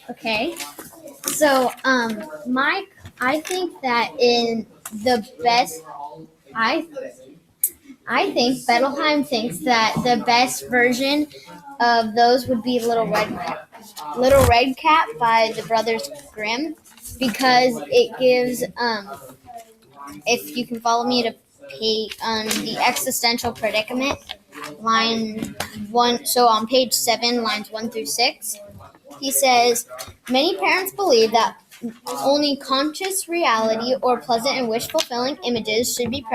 Okay. So, Mike, I think that in the best, I I think Bettelheim thinks that the best version of those would be Little Red Cap by the Brothers Grimm, because it gives if you can follow me to page on the existential predicament line one. So on page 7, lines 1 through 6, he says many parents believe that only conscious reality or pleasant and wish fulfilling images should be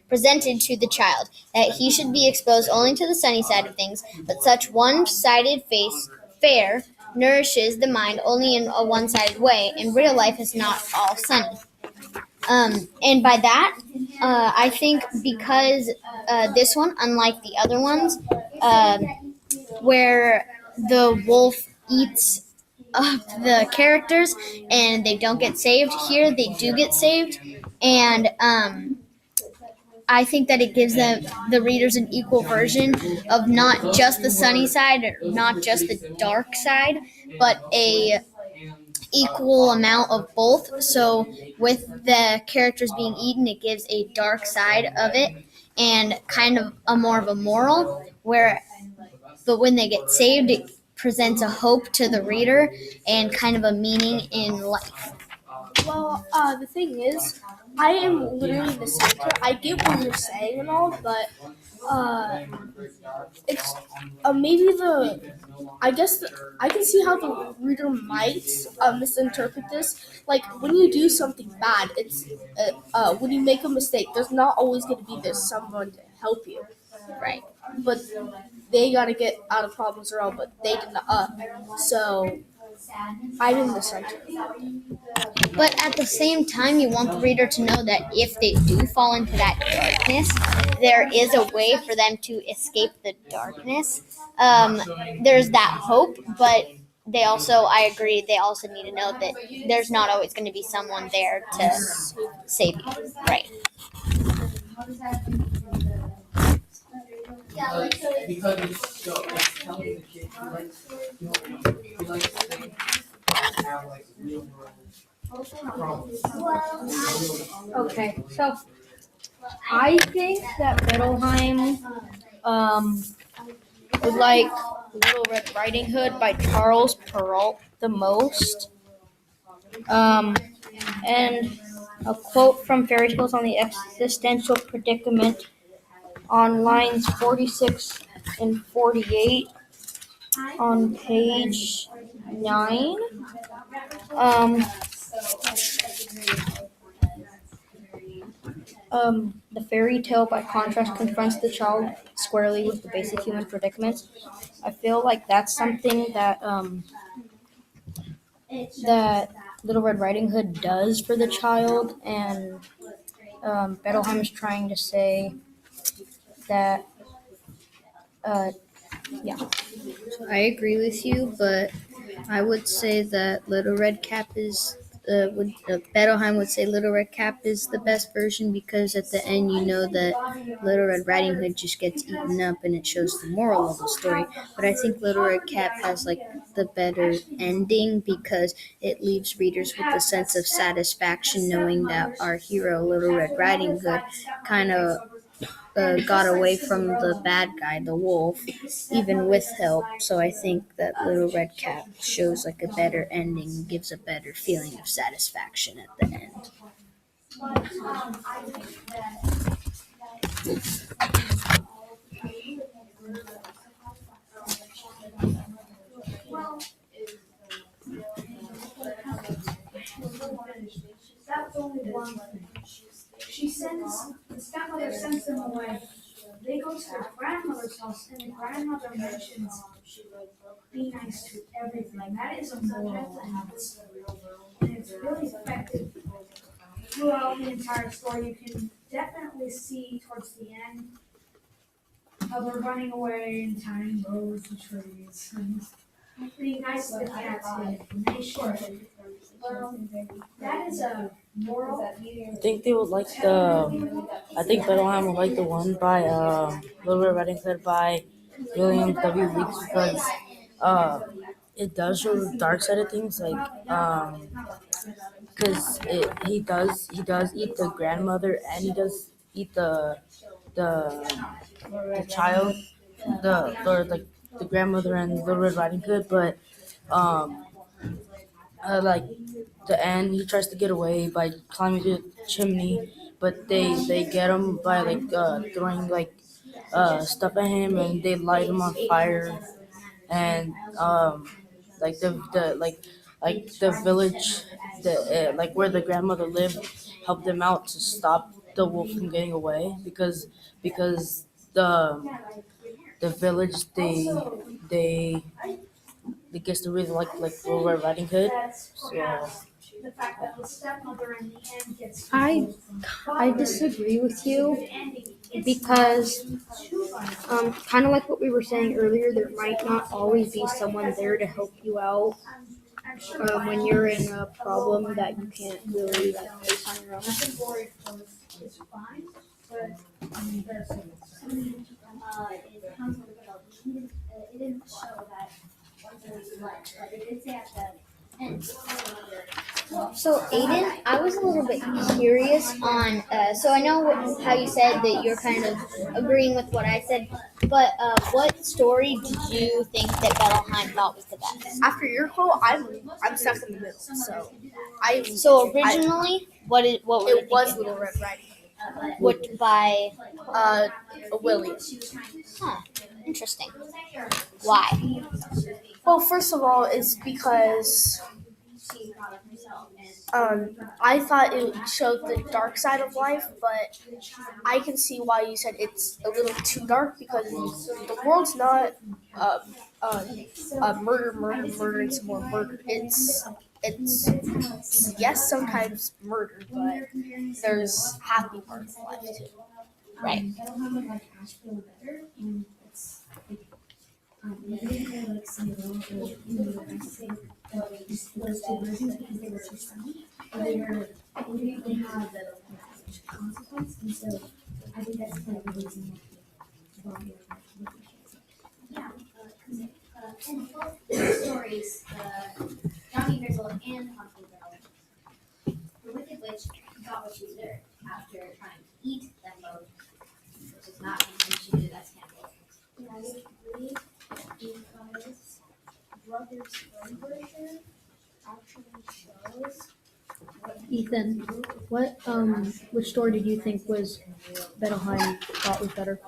presented to the child, that he should be exposed only to the sunny side of things, but such one-sided fare nourishes the mind only in a one-sided way, and real life is not all sunny. And by that, I think because this one, unlike the other ones, where the wolf eats up the characters and they don't get saved, here they do get saved, and I think that it gives the readers an equal version of not just the sunny side or not just the dark side, but a equal amount of both. So with the characters being eaten, it gives a dark side of it and kind of a more of a moral. But when they get saved, it presents a hope to the reader and kind of a meaning in life. Well, the thing is, I am literally the center. I get what you're saying and all, but it's maybe I guess I can see how the reader might misinterpret this. Like when you do something bad, it's when you make a mistake. There's not always going to be this someone to help you, Right. but they gotta get out of problems their own. But they did not. So I'm in the center. But at the same time, you want the reader to know that if they do fall into that darkness, there is a way for them to escape the darkness. There's that hope, but I agree, they also need to know that there's not always going to be someone there to save you. Right. Okay, so I think that Bettelheim would like Little Red Riding Hood by Charles Perrault the most. And a quote from Fairy Tales on the Existential Predicament on lines 46 and 48 on page 9. The fairy tale, by contrast, confronts the child squarely with the basic human predicaments. I feel like that's something that that Little Red Riding Hood does for the child, and Bettelheim is trying to say that, yeah. I agree with you, but I would say that Little Red Cap is Bettelheim would say Little Red Cap is the best version, because at the end you know that Little Red Riding Hood just gets eaten up and it shows the moral of the story. But I think Little Red Cap has like the better ending, because it leaves readers with a sense of satisfaction knowing that our hero Little Red Riding Hood kind of got away from the bad guy, the wolf, even with help. So I think that Little Red Cap shows like a better ending, gives a better feeling of satisfaction at the end. That's only one thing. The stepmother sends them away. They go to their grandmother's house, and the grandmother mentions, be nice to everything. That is a moral that happens in the real world, and it's really effective throughout the entire story. You can definitely see towards the end how they're running away and tying bows and trees, and being nice to the cats with information. That is a moral. I think they would like I think Bethlehem would like the one by Little Red Riding Hood by William W. Weeks because it does show the dark side of things, like because he does eat the grandmother and he does eat the child, the grandmother and Little Red Riding Hood, but um like the end he tries to get away by climbing the chimney, but they get him by throwing stuff at him and they light him on fire and the village like where the grandmother lived helped them out to stop the wolf from getting away because the village they they guess they really like Little Red Riding Hood. So The fact that the stepmother in the end gets. I disagree with you because kind of like what we were saying earlier, there might not always be someone there to help you out when you're in a problem that you can't really face on your own. It's fine, but It didn't show that but it did say at the end. So Aiden, I was a little bit curious on. So I know how you said that you're kind of agreeing with what I said, but what story did you think that Bettelheim thought was the best? After your quote, I'm stuck in the middle. So originally, what it was Little Red Riding what by? Hood. William. Huh. Interesting. Why? Well, first of all, it's because I thought it showed the dark side of life, but I can see why you said it's a little too dark because the world's not murder, and some more murder. It's yes, sometimes murder, but there's happy parts of life too. Right. In both stories, Johnny Grizzle and Pumpkin Girl, the Wicked Witch got what she deserved after trying to eat them both, which is not something she did as cannibalism. because Brothers version actually shows. Ethan, which story did you think was Bettelheim thought was better?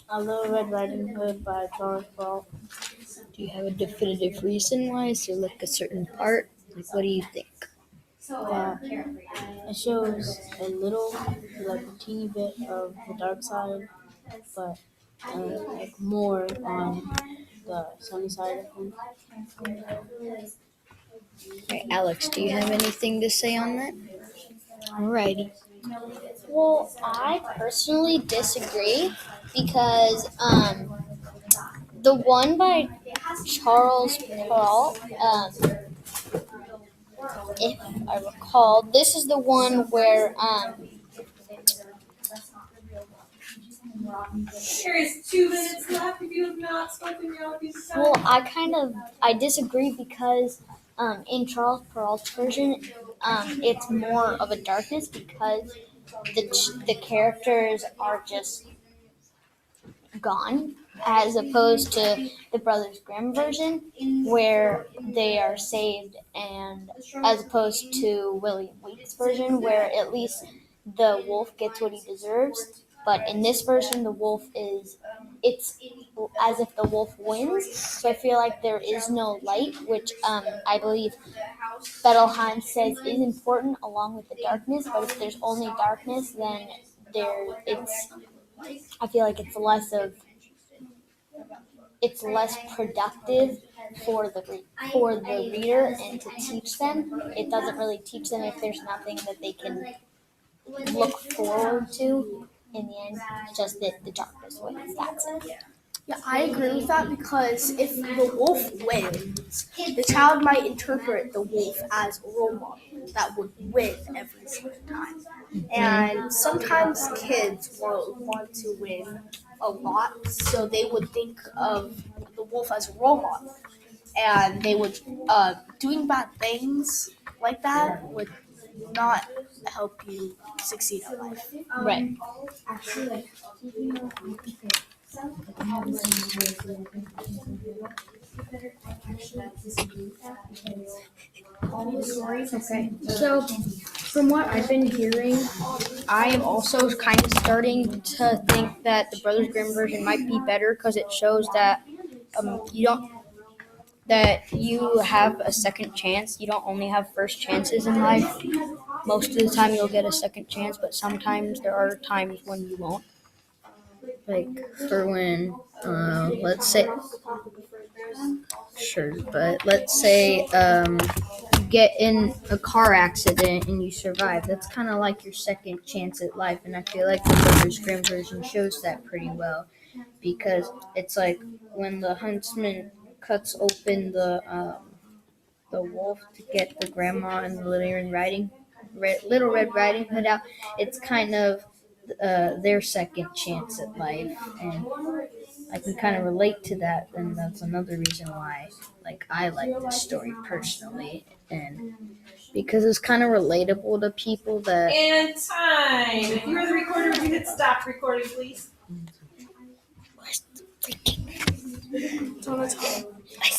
A Little Red Riding Hood by Charles Ball. Do you have a definitive reason why? Is there like a certain part? Like, what do you think? Yeah, it shows a little, like a teeny bit of the dark side, but like more on the sunny side of things. Right, Alex, do you have anything to say on that? Alrighty. Well, I personally disagree because the one by Charles Perrault, if I recall, this is the one where There is 2 minutes left if you have not spoken now. well, I disagree because in Charles Perrault's version, it's more of a darkness because the characters are just gone, as opposed to the Brothers Grimm version, where they are saved, and as opposed to William Weeks' version, where at least the wolf gets what he deserves. But in this version, the wolf it's as if the wolf wins. So I feel like there is no light, which I believe Bettelheim says is important along with the darkness. But if there's only darkness, then I feel like it's less productive for the reader and to teach them. It doesn't really teach them if there's nothing that they can look forward to in the end. Just that the darkness wins. That's it. Yeah, I agree with that because if the wolf wins, the child might interpret the wolf as a role model that would win every single time. And sometimes kids will want to win a lot, so they would think of the wolf as a role model. And they would, doing bad things like that would not help you succeed in life. Right. Okay. So, from what I've been hearing, I am also kind of starting to think that the Brothers Grimm version might be better because it shows that you don't that you have a second chance. You don't only have first chances in life. Most of the time, you'll get a second chance, but sometimes there are times when you won't. Like for when, let's say, sure, but let's say you get in a car accident and you survive. That's kind of like your second chance at life, and I feel like the Brothers Grimm version shows that pretty well because it's like when the huntsman cuts open the wolf to get the grandma and the Little Red Riding Hood out. It's kind of their second chance at life, and I can kind of relate to that, and that's another reason why, like, I like this story personally, and because it's kind of relatable to people that. And time. If you're the recorder, would you hit stop recording, please? It's on the top.